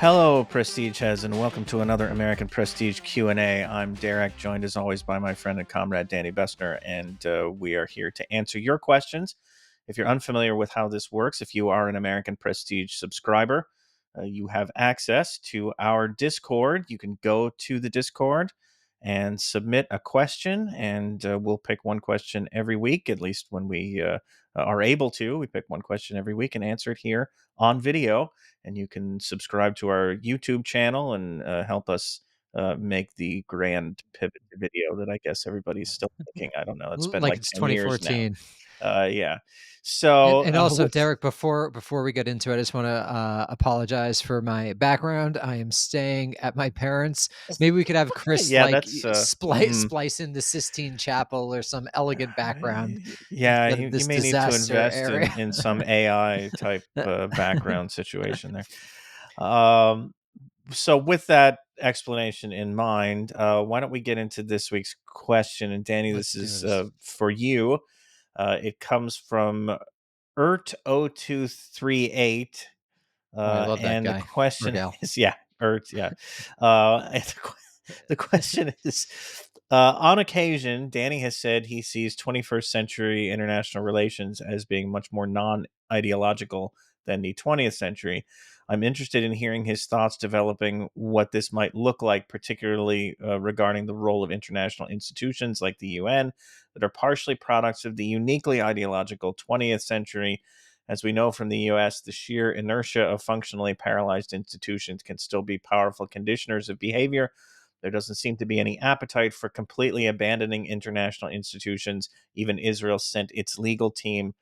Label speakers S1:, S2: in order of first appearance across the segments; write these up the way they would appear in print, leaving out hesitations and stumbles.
S1: Hello, Prestige heads, and welcome to another American Prestige Q&A. I'm Derek, joined as always by my friend and comrade Danny Bessner, and we are here to answer your questions. If you're unfamiliar with how this works, if you are an American Prestige subscriber, you have access to our Discord. You can go to the Discord and submit a question, and we'll pick one question every week, at least when we are able to. We pick one question every week and answer it here on video. And you can subscribe to our YouTube channel and help us make the grand pivot video that I guess everybody's still thinking. I don't know. It's been
S2: Like
S1: like
S2: it's
S1: 10 years now.
S2: 2014.
S1: Yeah.
S2: And
S1: So
S2: and also, Derek, before we get into it, I just want to apologize for my background. I am staying at my parents'. Maybe we could have Chris
S1: yeah, that's
S2: splice in the Sistine Chapel or some elegant background
S1: yeah,
S2: instead
S1: you,
S2: of
S1: you
S2: this
S1: may need to
S2: disaster
S1: invest
S2: area.
S1: in some AI type background situation there. Um, so with that explanation in mind, why don't we get into this week's question? And Danny, this
S2: Let's do
S1: is
S2: this.
S1: for you. It comes from ERT0238.
S2: Oh, I love that
S1: And the
S2: guy or
S1: question
S2: gal.
S1: is, yeah, ERT, yeah. And the question is, on occasion, Danny has said he sees 21st century international relations as being much more non-ideological than the 20th century. I'm interested in hearing his thoughts developing what this might look like, particularly regarding the role of international institutions like the UN that are partially products of the uniquely ideological 20th century. As we know from the US, the sheer inertia of functionally paralyzed institutions can still be powerful conditioners of behavior. There doesn't seem to be any appetite for completely abandoning international institutions. Even Israel sent its legal team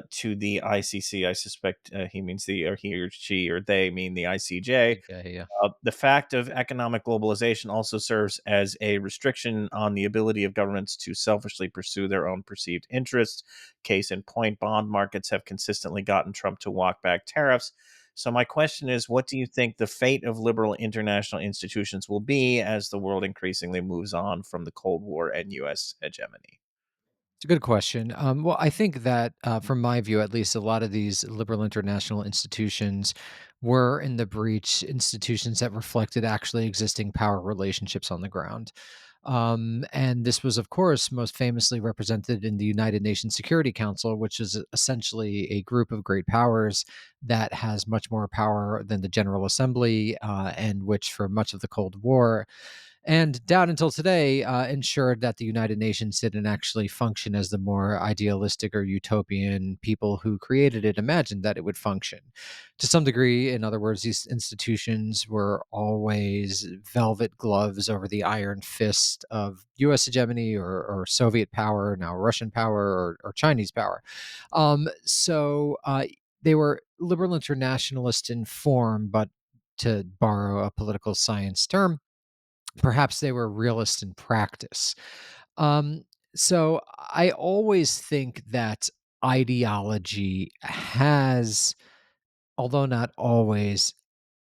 S1: to the ICC. I suspect he means or he or she or they mean the ICJ.
S2: Okay, yeah.
S1: The fact of economic globalization also serves as a restriction on the ability of governments to selfishly pursue their own perceived interests. Case in point, bond markets have consistently gotten Trump to walk back tariffs. So, my question is, what do you think the fate of liberal international institutions will be as the world increasingly moves on from the Cold War and U.S. hegemony?
S2: It's a good question. Well, I think that, from my view, at least, a lot of these liberal international institutions were in the breach institutions that reflected actually existing power relationships on the ground. And this was, of course, most famously represented in the United Nations Security Council, which is essentially a group of great powers that has much more power than the General Assembly, and which, for much of the Cold War, and down until today, ensured that the United Nations didn't actually function as the more idealistic or utopian people who created it imagined that it would function. To some degree, in other words, these institutions were always velvet gloves over the iron fist of US hegemony or Soviet power, now Russian power or Chinese power. They were liberal internationalist in form, but to borrow a political science term, perhaps they were realist in practice. Um, so I always think that ideology has, although not always,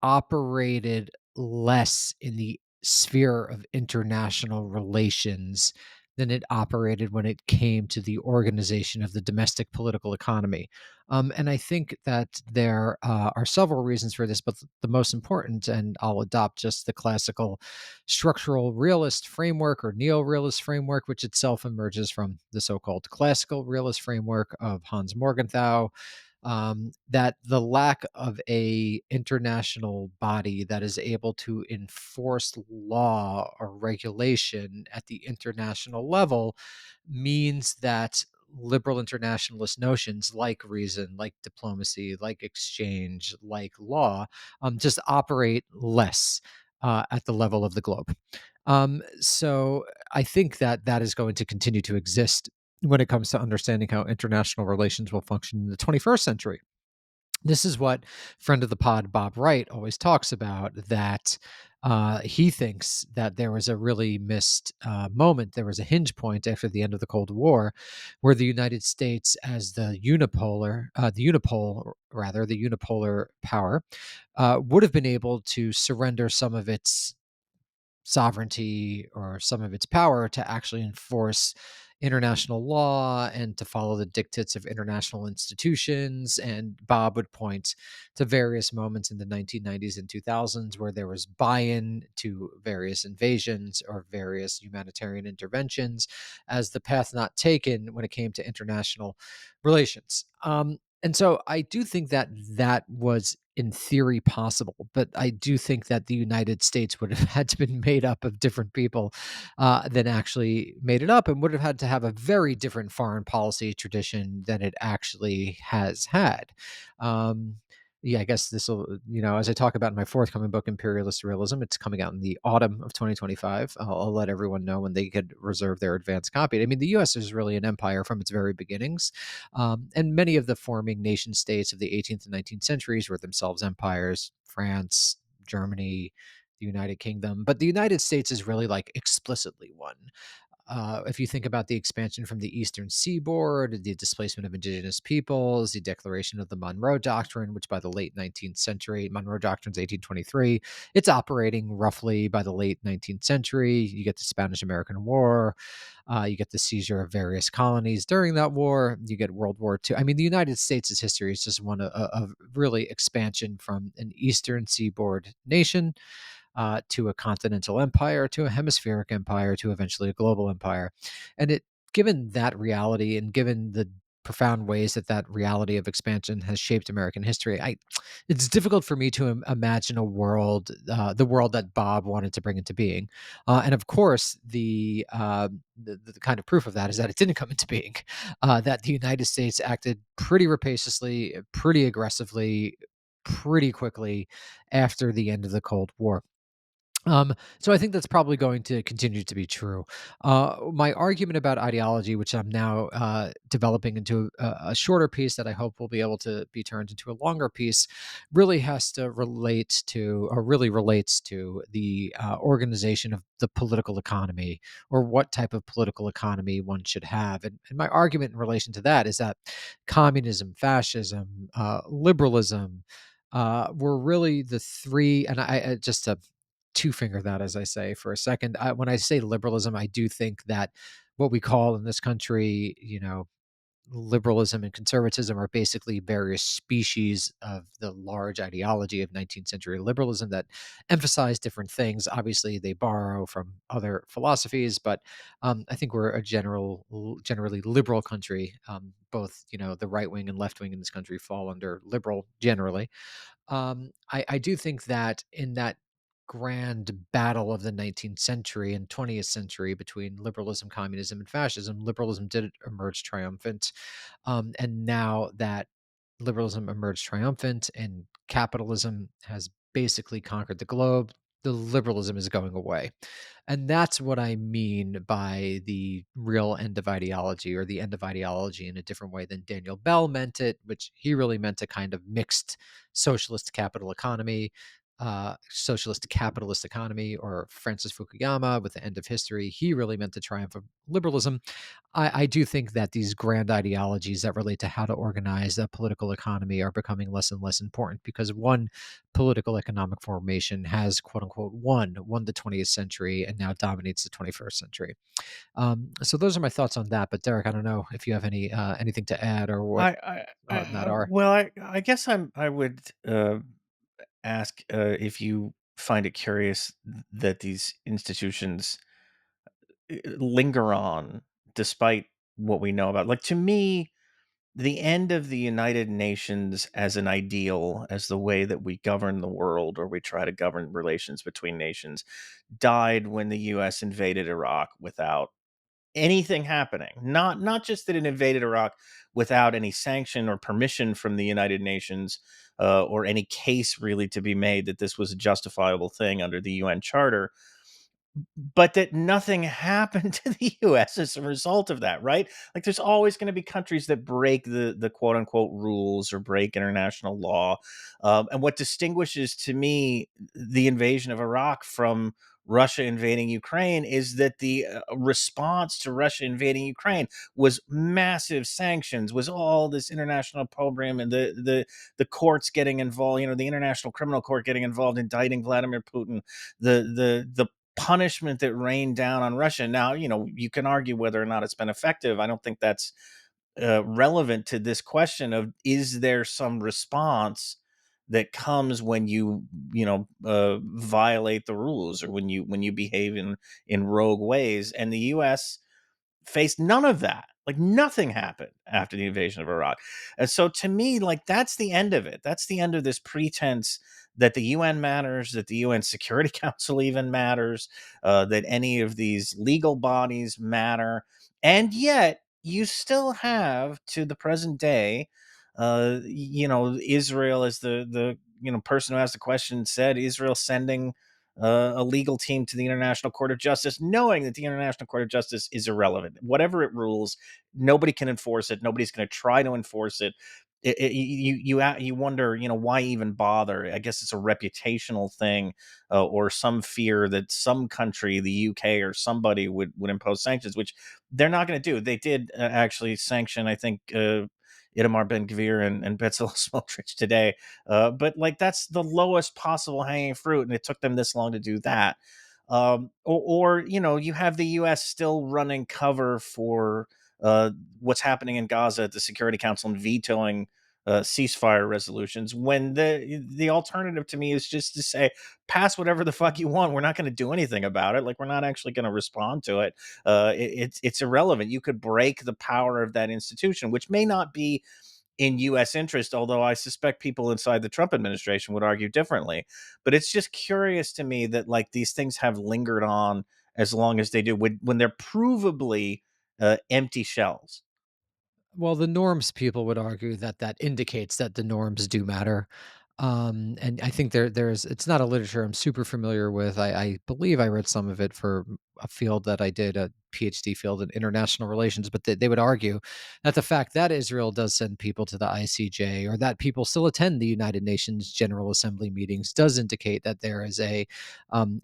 S2: operated less in the sphere of international relations than it operated when it came to the organization of the domestic political economy. And I think that there are several reasons for this, but the most important, and I'll adopt just the classical structural realist framework or neo realist framework, which itself emerges from the so called classical realist framework of Hans Morgenthau, that the lack of a international body that is able to enforce law or regulation at the international level means that liberal internationalist notions like reason, like diplomacy, like exchange, like law, just operate less at the level of the globe. So I think that that is going to continue to exist when it comes to understanding how international relations will function in the 21st century. This is what friend of the pod Bob Wright always talks about, that he thinks that there was a really missed moment. There was a hinge point after the end of the Cold War where the United States, as the unipolar power, would have been able to surrender some of its sovereignty or some of its power to actually enforce international law and to follow the dictates of international institutions. And Bob would point to various moments in the 1990s and 2000s where there was buy in to various invasions or various humanitarian interventions as the path not taken when it came to international relations. And so I do think that that was in theory possible, but I do think that the United States would have had to been made up of different people than actually made it up, and would have had to have a very different foreign policy tradition than it actually has had. Um, yeah, I guess this will, as I talk about in my forthcoming book, Imperialist Realism, it's coming out in the autumn of 2025. I'll let everyone know when they could reserve their advance copy. I mean, the US is really an empire from its very beginnings. And many of the forming nation states of the 18th and 19th centuries were themselves empires: France, Germany, the United Kingdom. But the United States is really like explicitly one. If you think about the expansion from the eastern seaboard, the displacement of indigenous peoples, the declaration of the Monroe Doctrine, which by the late 19th century, Monroe Doctrine's 1823, it's operating roughly by the late 19th century. You get the Spanish American War, you get the seizure of various colonies during that war, you get World War II. I mean, the United States' history is just one of really expansion from an eastern seaboard nation to a continental empire, to a hemispheric empire, to eventually a global empire. And given that reality, and given the profound ways that that reality of expansion has shaped American history, it's difficult for me to imagine a world, the world that Bob wanted to bring into being. And of course, the kind of proof of that is that it didn't come into being. That the United States acted pretty rapaciously, pretty aggressively, pretty quickly after the end of the Cold War. So I think that's probably going to continue to be true. My argument about ideology, which I'm now developing into a shorter piece that I hope will be able to be turned into a longer piece, really has to relate to, or really relates to, the organization of the political economy, or what type of political economy one should have. And my argument in relation to that is that communism, fascism, liberalism, were really the three. And just to two finger that, as I say, for a second. When I say liberalism, I do think that what we call in this country, liberalism and conservatism, are basically various species of the large ideology of 19th century liberalism that emphasize different things. Obviously, they borrow from other philosophies, but I think we're a generally liberal country. Both, the right wing and left wing in this country fall under liberal generally. I do think that in that grand battle of the 19th century and 20th century between liberalism, communism, and fascism, liberalism did emerge triumphant. And now that liberalism emerged triumphant and capitalism has basically conquered the globe, the liberalism is going away. And that's what I mean by the real end of ideology, or the end of ideology in a different way than Daniel Bell meant it, which he really meant a kind of mixed socialist capital economy, socialist capitalist economy, or Francis Fukuyama with the end of history. He really meant the triumph of liberalism. I do think that these grand ideologies that relate to how to organize a political economy are becoming less and less important, because one political economic formation has, quote unquote, won the 20th century and now dominates the 21st century. So those are my thoughts on that. But Derek, I don't know if you have anything to add, or what on that are.
S1: Well, I guess I would ask if you find it curious that these institutions linger on despite what we know about. Like, to me, the end of the United Nations as an ideal, as the way that we govern the world, or we try to govern relations between nations, died when the U.S. invaded Iraq without anything happening. Not just that it invaded Iraq without any sanction or permission from the United Nations, or any case really to be made that this was a justifiable thing under the UN Charter, but that nothing happened to the US as a result of that, right? Like, there's always going to be countries that break the quote unquote rules or break international law. And what distinguishes, to me, the invasion of Iraq from Russia invading Ukraine is that the response to Russia invading Ukraine was massive sanctions, was all this international program, and the courts getting involved, the International Criminal Court getting involved, indicting Vladimir Putin, the punishment that rained down on Russia. Now, you can argue whether or not it's been effective. I don't think that's relevant to this question of, is there some response that comes when violate the rules, or when you behave in rogue ways. And the US faced none of that. Like, nothing happened after the invasion of Iraq. And so, to me, like, that's the end of it. That's the end of this pretense that the UN matters, that the UN Security Council even matters, that any of these legal bodies matter. And yet, you still have, to the present day, Israel, as the person who asked the question said, Israel sending a legal team to the International Court of Justice, knowing that the International Court of Justice is irrelevant. Whatever it rules, nobody can enforce it. Nobody's going to try to enforce it. You wonder, why even bother? I guess it's a reputational thing, or some fear that some country, the UK or somebody, would impose sanctions, which they're not going to do. They did actually sanction, I think, Itamar Ben Gvir and Bezalel Smotrich today, but like, that's the lowest possible hanging fruit, and it took them this long to do that. Or you have the U.S. still running cover for what's happening in Gaza at the Security Council and vetoing ceasefire resolutions, when the alternative to me is just to say, pass whatever the fuck you want. We're not going to do anything about it. Like, we're not actually going to respond to it. It's irrelevant. You could break the power of that institution, which may not be in US interest, although I suspect people inside the Trump administration would argue differently. But it's just curious to me that, like, these things have lingered on as long as they do, when they're provably empty shells.
S2: Well, the norms people would argue that that indicates that the norms do matter. And I think there's it's not a literature I'm super familiar with. I believe I read some of it for a field that I did, a PhD field in international relations, but they would argue that the fact that Israel does send people to the ICJ, or that people still attend the United Nations General Assembly meetings, does indicate that there is a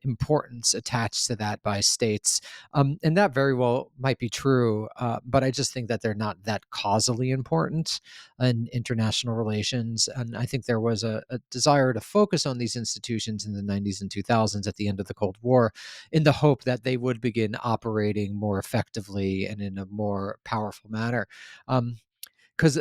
S2: importance attached to that by states, and that very well might be true, but I just think that they're not that causally important in international relations. And I think there was a desire to focus on these institutions in the 90s and 2000s at the end of the Cold War, in the hope that they would begin operating more effectively and in a more powerful manner. Um, because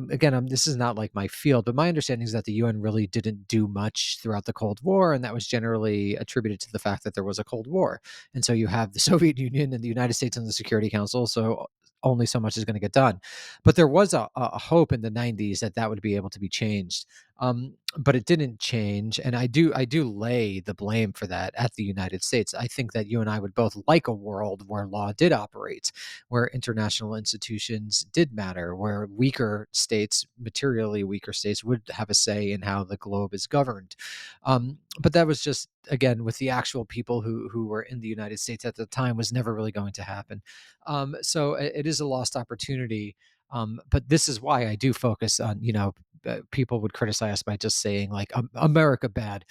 S2: again, this is not like my field, but my understanding is that the UN really didn't do much throughout the Cold War, and that was generally attributed to the fact that there was a Cold War. And so you have the Soviet Union and the United States in the Security Council, so only so much is going to get done. But there was a hope in the 90s that that would be able to be changed. But it didn't change, and I do lay the blame for that at the United States. I think that you and I would both like a world where law did operate, where international institutions did matter, where weaker states, materially weaker states, would have a say in how the globe is governed. But that was just, again, with the actual people who were in the United States at the time, was never really going to happen. So it is a lost opportunity. But this is why I do focus on, people would criticize by just saying like, America bad,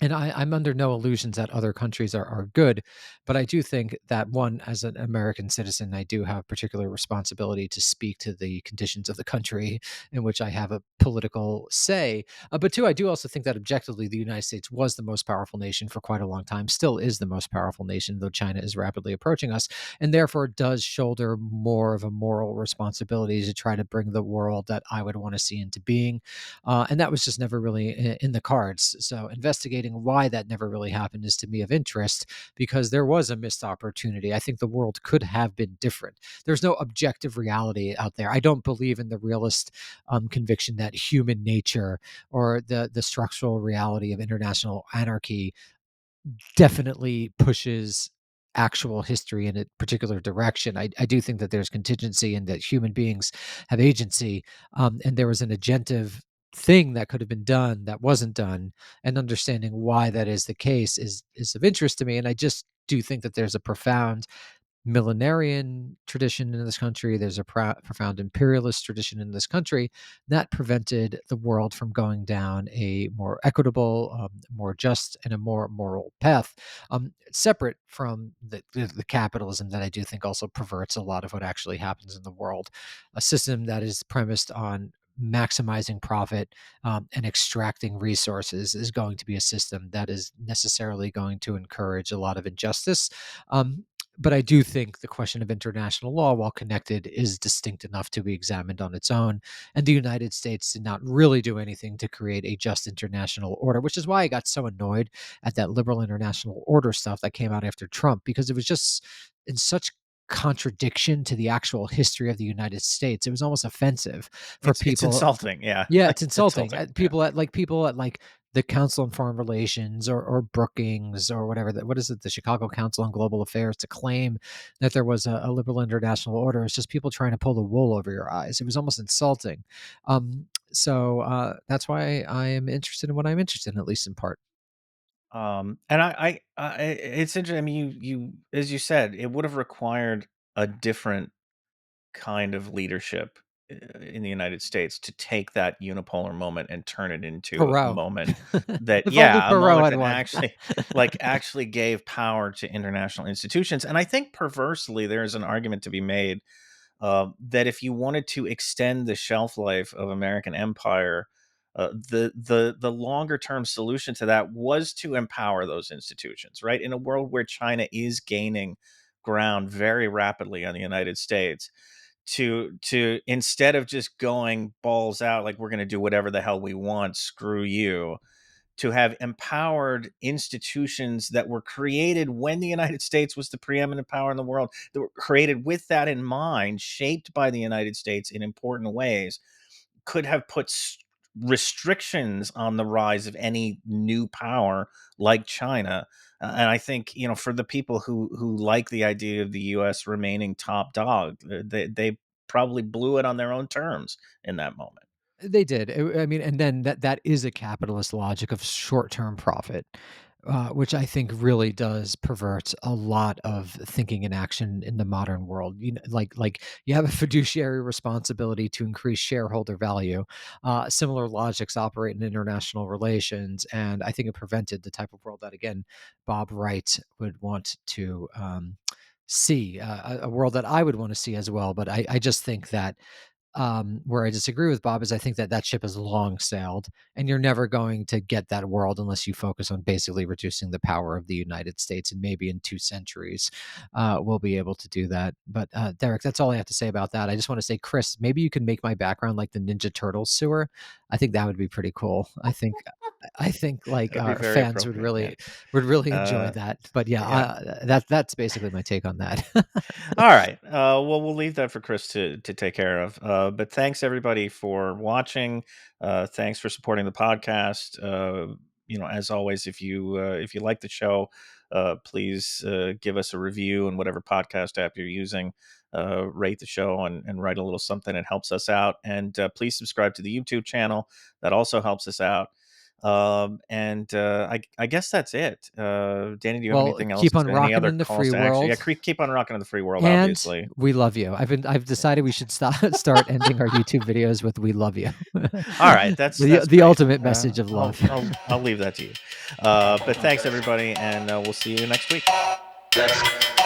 S2: and I'm under no illusions that other countries are good, but I do think that, one, as an American citizen, I do have particular responsibility to speak to the conditions of the country in which I have a political say. But two, I do also think that objectively, the United States was the most powerful nation for quite a long time, still is the most powerful nation, though China is rapidly approaching us, and therefore does shoulder more of a moral responsibility to try to bring the world that I would want to see into being. And that was just never really in the cards. So investigating why that never really happened is to me of interest, because there was a missed opportunity. I think the world could have been different. There's no objective reality out there. I don't believe in the realist conviction that human nature, or the structural reality of international anarchy, definitely pushes actual history in a particular direction. I do think that there's contingency and that human beings have agency, and there was an agentive thing that could have been done that wasn't done, and understanding why that is the case is of interest to me. And I just do think that there's a profound millenarian tradition in this country. There's a profound imperialist tradition in this country that prevented the world from going down a more equitable, more just, and a more moral path, separate from the capitalism that I do think also perverts a lot of what actually happens in the world. A system that is premised on maximizing profit and extracting resources is going to be a system that is necessarily going to encourage a lot of injustice. Um, but I do think the question of international law, while connected, is distinct enough to be examined on its own. And the United States did not really do anything to create a just international order, which is why I got so annoyed at that liberal international order stuff that came out after Trump, because it was just in such contradiction to the actual history of the United States. It was almost offensive for
S1: It's
S2: people.
S1: insulting. Yeah,
S2: Yeah, it's
S1: it's
S2: insulting.
S1: insulting. Yeah.
S2: People at like the Council on Foreign Relations or Brookings or whatever. What is it? The Chicago Council on Global Affairs to claim that there was a liberal international order. It's just people trying to pull the wool over your eyes. It was almost insulting. That's why I am interested in what I'm interested in, at least in part.
S1: And it's interesting. I mean, as you said, it would have required a different kind of leadership in the United States to take that unipolar moment and turn it into a
S2: Perot.
S1: moment that,
S2: If only
S1: yeah, a
S2: Perot
S1: moment
S2: had
S1: that
S2: won.
S1: actually gave power to international institutions. And I think perversely, there's an argument to be made that if you wanted to extend the shelf life of American empire, the longer term solution to that was to empower those institutions, right? In a world where China is gaining ground very rapidly on the United States, to instead of just going balls out like we're going to do whatever the hell we want, screw you, to have empowered institutions that were created when the United States was the preeminent power in the world, that were created with that in mind, shaped by the United States in important ways, could have put restrictions on the rise of any new power like China. And I think, for the people who like the idea of the U.S. remaining top dog, they probably blew it on their own terms in that moment.
S2: They did. I mean, and then that is a capitalist logic of short-term profit, which I think really does pervert a lot of thinking and action in the modern world. Like you have a fiduciary responsibility to increase shareholder value. Similar logics operate in international relations, and I think it prevented the type of world that, again, Bob Wright would want to see, a world that I would want to see as well. But I just think that where I disagree with Bob is I think that that ship has long sailed, and you're never going to get that world unless you focus on basically reducing the power of the United States. And maybe in 2 centuries, we'll be able to do that. But Derek, that's all I have to say about that. I just want to say, Chris, maybe you can make my background like the Ninja Turtles sewer. I think that would be pretty cool. I think like
S1: That'd be
S2: our
S1: very
S2: fans
S1: appropriate. Yeah.
S2: would really enjoy
S1: Uh,
S2: that. But yeah,
S1: yeah.
S2: that's basically my take on that.
S1: All right. Well, we'll leave that for Chris to take care of. But thanks everybody for watching. Thanks for supporting the podcast. As always, if you like the show, please give us a review in whatever podcast app you're using. Rate the show and write a little something. It helps us out. And please subscribe to the YouTube channel. That also helps us out. And I guess that's it. Danny, do you have
S2: Well,
S1: anything else?
S2: keep on
S1: Any
S2: rocking
S1: other
S2: in the
S1: calls
S2: free
S1: to action? Yeah,
S2: world.
S1: keep on rocking in the free world,
S2: And
S1: obviously.
S2: we love you. I've decided we should start ending our YouTube videos with "We love you."
S1: All right, that's
S2: the
S1: great.
S2: ultimate message of
S1: I'll
S2: love.
S1: I'll I'll leave that to you. But thanks everybody, and we'll see you next week.
S3: That's